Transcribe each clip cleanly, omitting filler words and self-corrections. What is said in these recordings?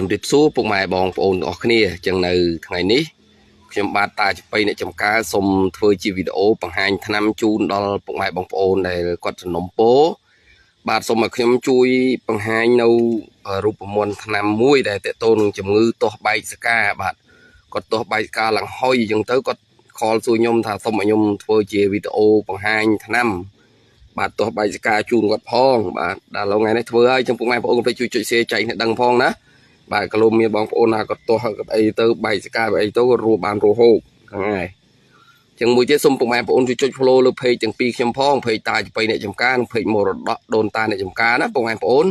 ជំរាបសួរពុកម៉ែបងប្អូនទាំងអស់គ្នាចឹងនៅថ្ងៃនេះខ្ញុំបាទតាចំបៃអ្នកចំការសូមធ្វើជាវីដេអូបង្ហាញថ្នាំជូនដល់ពុកម៉ែបងប្អូនដែលគាត់សំណុំពរបាទសូមឲ្យខ្ញុំជួយបង្ហាញនៅរូបមន្តថ្នាំមួយដែលតេតូននឹងជំងឺទាស់បែកសកាបាទគាត់ទាស់បែកសកាឡើងហុយចឹងទៅគាត់ខលសួរខ្ញុំថាសូមឲ្យខ្ញុំធ្វើជាវីដេអូបង្ហាញថ្នាំបាទទាស់បែកសកាជូនគាត់ផងបាទដល់ថ្ងៃនេះធ្វើឲ្យចឹងពុកម៉ែបងប្អូនជួយចុច share ចែកឲ្យដឹងផងណាបាទក៏លោកមានបងប្អូនណាគាត់ទាស់គាត់អីទៅបែកសកាអីទៅគាត់រੂបានរੂហូបហ្នឹងហើយចឹងមួយទៀតសូមពុកម៉ែបងប្អូនជួយចុច follow លើ page ទាំងពីរខ្ញុំផង page តាចំបៃអ្នកចំការនិង page មរតកដូនតាអ្នកចំការណាពុកម៉ែបងប្អូន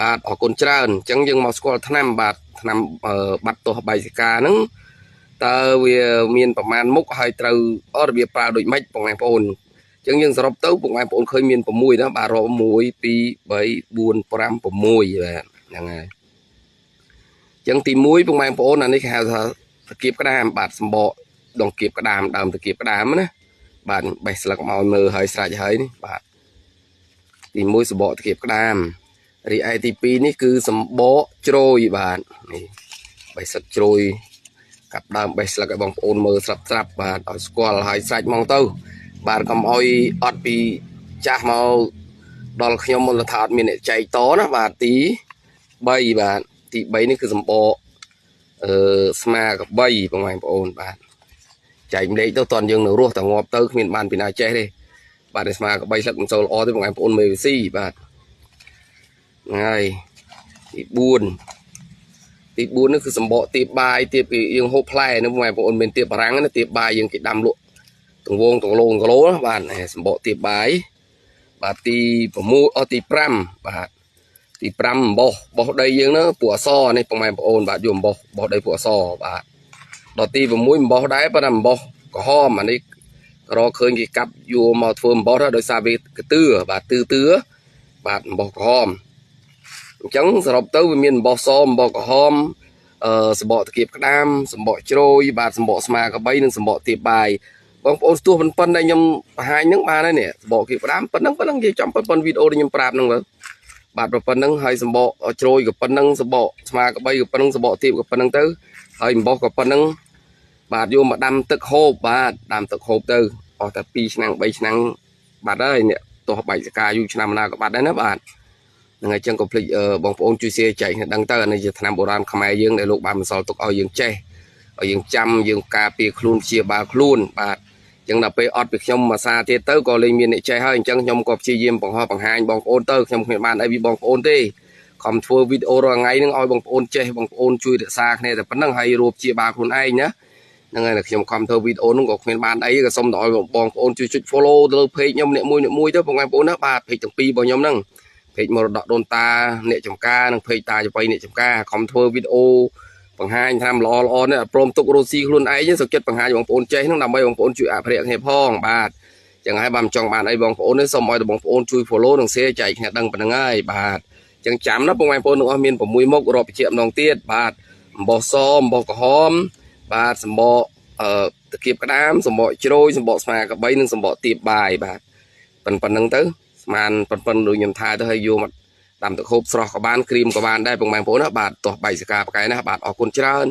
បាទអរគុណច្រើនអញ្ចឹងយើងមកស្គាល់ថ្នាំបាទថ្នាំបាត់ទាស់បែកសកាហ្នឹងតើវាមានប្រមាណមុខហើយត្រូវរបៀបប្រើដូចម៉េចពុកម៉ែបងប្អូនអញ្ចឹងយើងសរុបទៅពុកម៉ែបងប្អូនឃើញមាន6ណាបាទរាប់1 2 3 4 5 6បាទហ្នឹងហើយចឹងទី1ពុកម៉ែបងប្អូនអានេះគេហៅថាតកៀបក្តាមបាទសម្បកដងគៀបក្តាមដើមតកៀបក្តាមណាបាទបេះស្លឹកមកមើលហើយស្រេចហើយនេះបាទទី1សម្បកតកៀបក្តាមរីឯទី2នេះគឺសម្បកជ្រោយបាទនេះបេះស្លឹកជ្រោយកាប់ដើមបេះស្លឹកឲ្យបងប្អូនមើលស្រាប់បាទឲ្យស្គាល់ហើយស្រេចមកទៅបាទកុំឲ្យអត់ពីចាស់មកដល់ខ្ញុំមកថាអត់មានអ្នកចែកតណាបាទទី3បាទទី3នេះគឺសម្បកស្មាកបីបងប្អូនបាទចែកម្លេចទៅតន់យើងនៅរស់តែងាប់ទៅគ្មានបានពីណាចេះទេបាទស្មាកបីស្លឹកមិនសូវល្អទេបងប្អូនមេវីស៊ីបាទហើយទី4នេះគឺសម្បកទៀបបាយទៀបយើងហូបផ្លែនៅបងប្អូនមានទៀបបារាំងណាទៀបបាយយើងគេដាំលក់ទងវងទងឡូគីឡូណាបាទសម្បកទៀបបាយបាទទី6ទី5បាទទី5អំបោះបោះដីយើងហ្នឹងពួកអសនេះបងប្អូនបាទយកអំបោះបោះដីពួកអសបាទដល់ទី6អំបោះដែរប៉ុន្តែអំបោះក្រហមអានេះរកឃើញគេកាប់យកមកធ្វើអំបោះដោយសារវាកទឿបាទទឿបាទអំបោះក្រហមអញ្ចឹងសរុបទៅវាមានអំបោះសអំបោះក្រហមសម្បកតកៀបក្តាមសម្បកជ្រោយបាទសម្បកស្មាកបីនិងសម្បកទៀបបាយបងប្អូនស្ទោះប៉ុណ្ណឹងខ្ញុំបង្ហាញហ្នឹងបានហើយនេះសម្បកគៀបក្តាមប៉ុណ្ណឹងនិយាយចំប៉ុណ្ណឹងវីដេអូដែលខ្ញុំប្រាប់ហ្នឹងបាទប៉ុណ្ណឹងហើយសម្បកជ្រោយក៏ប៉ុណ្ណឹងសម្បកស្មាកបីក៏ប៉ុណ្ណឹងសម្បកទៀបក៏ប៉ុណ្ណឹងទៅហើយអំបោះក៏ប៉ុណ្ណឹងបាទយកមកដាំទឹកហូបបាទដាំទឹកហូបទៅអស់តែ2ឆ្នាំ3ឆ្នាំបាត់ហើយនេះទាស់បែកសកាយូរឆ្នាំណាក៏បាត់ដែរណាបាទហ្នឹងហើយចឹងកុំភ្លេចបងប្អូនជួយ share ចែកឲ្យដឹងទៅអានេះជាថ្នាំបុរាណខ្មែរយើងដែលលោកបានបន្សល់ទុកឲ្យយើងចេះឲ្យយើងចាំយើងការពារខ្លួនព្យាបាលខ្លួនបាទចឹងដល់ពេលអត់ពីខ្ញុំមួយសារទៀតទៅក៏លែងមានអ្នកចេះហើយអញ្ចឹងខ្ញុំក៏ព្យាយាមបង្ហាញបងប្អូនទៅខ្ញុំគ្មានបានអីពីបងប្អូនទេខំធ្វើវីដេអូរាល់ថ្ងៃហ្នឹងឲ្យបងប្អូនចេះបងប្អូនជួយរក្សាគ្នាតែប៉ុណ្្នឹងហើយរួបព្យាបាលខ្លួនឯងណាហ្នឹងហើយខ្ញុំខំធ្វើវីដេអូហ្នឹងក៏គ្មានបានអីក៏សូមដល់បងប្អូនជួយចុច follow ទៅលើ page ខ្ញុំអ្នកមួយទៅបងប្អូនណាបាទ page ទាំងពីររបស់ខ្ញុំហ្នឹង page មរតកដូនតាអ្នកចំការនិង page តាចំបៃអ្នកចំការខំធ្វើវីដេអូបង្ហាញថ្នាំល្អនេះព្រមទុករស់ស៊ីខ្លួនឯងសុខចិត្តបង្ហាញបងប្អូនចេះហ្នឹងដើម្បីបងប្អូនជួយអភិរក្សគ្នាផងបាទចឹងហើយបានចង់បានអីបងប្អូននេះសូមឲ្យបងប្អូនជួយ follow និង share ចែកគ្នាដឹងប៉ុណ្្នឹងហើយបាទចឹងចាំណាបងប្អូនទាំងអស់មាន6មុខរាប់បញ្ជាក់ម្ដងទៀតបាទអំបោះសអំបោះក្រហមបាទសម្បកតកៀបក្តាមសម្បកជ្រោយសម្បកស្មាកបីនិងសម្បកទៀបបាយបាទប៉ុណ្្នឹងទៅស្មានប៉ុណ្ដូចខ្ញុំថាទៅឲ្យយកមកដាំទឹកហូបស្រស់ក៏បានគ្រីមក៏បានដែរបងប្អូនណាបាទទាស់បែកសកាប្រកែណាបាទអរគុណច្រើន